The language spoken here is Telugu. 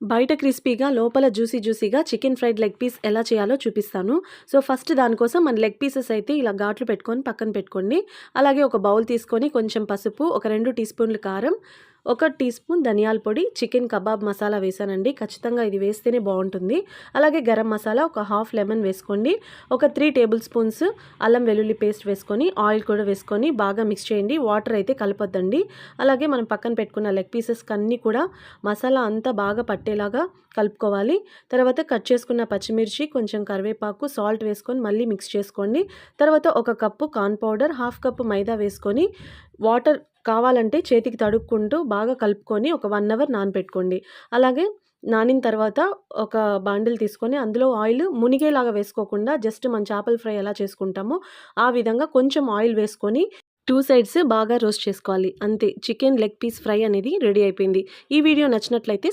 బయట క్రిస్పీగా లోపల జ్యూసీగా చికెన్ ఫ్రైడ్ లెగ్ పీస్ ఎలా చేయాలో చూపిస్తాను. సో, ఫస్ట్ దానికోసం మన లెగ్ పీసెస్ అయితే ఇలా ఘాట్లు పెట్టుకొని పక్కన పెట్టుకోండి. అలాగే ఒక బౌల్ తీసుకొని కొంచెం పసుపు, ఒక 2 టీ స్పూన్లు కారం, ఒక టీ స్పూన్ ధనియాల పొడి, చికెన్ కబాబ్ మసాలా వేసానండి. ఖచ్చితంగా ఇది వేస్తేనే బావుంటుంది. అలాగే గరం మసాలా ఒక హాఫ్ లెమన్ వేసుకోండి. ఒక 3 టేబుల్ స్పూన్స్ అల్లం వెల్లుల్లి పేస్ట్ వేసుకొని, ఆయిల్ కూడా వేసుకొని బాగా మిక్స్ చేయండి. వాటర్ అయితే కలపొద్దండి. అలాగే మనం పక్కన పెట్టుకున్న లెగ్ పీసెస్‌కి అన్నీ కూడా మసాలా అంతా బాగా పట్టేలాగా కలుపుకోవాలి. తర్వాత కట్ చేసుకున్న పచ్చిమిర్చి, కొంచెం కరివేపాకు, సాల్ట్ వేసుకొని మళ్ళీ మిక్స్ చేసుకోండి. తర్వాత ఒక cup corn powder, half cup maida వేసుకొని వాటర్ కావాలంటే చేతికి తడుపుకుంటూ బాగా కలుపుకొని ఒక 1 అవర్ నానబెట్టుకోండి. అలాగే నానిన తర్వాత ఒక బాండిల్ తీసుకొని అందులో ఆయిల్ మునిగేలాగా వేసుకోకుండా జస్ట్ మన చేపల ఫ్రై ఎలా చేసుకుంటామో ఆ విధంగా కొంచెం ఆయిల్ వేసుకొని 2 సైడ్స్ బాగా రోస్ట్ చేసుకోవాలి. అంతే, చికెన్ లెగ్ పీస్ ఫ్రై అనేది రెడీ అయిపోయింది. ఈ వీడియో నచ్చినట్లయితే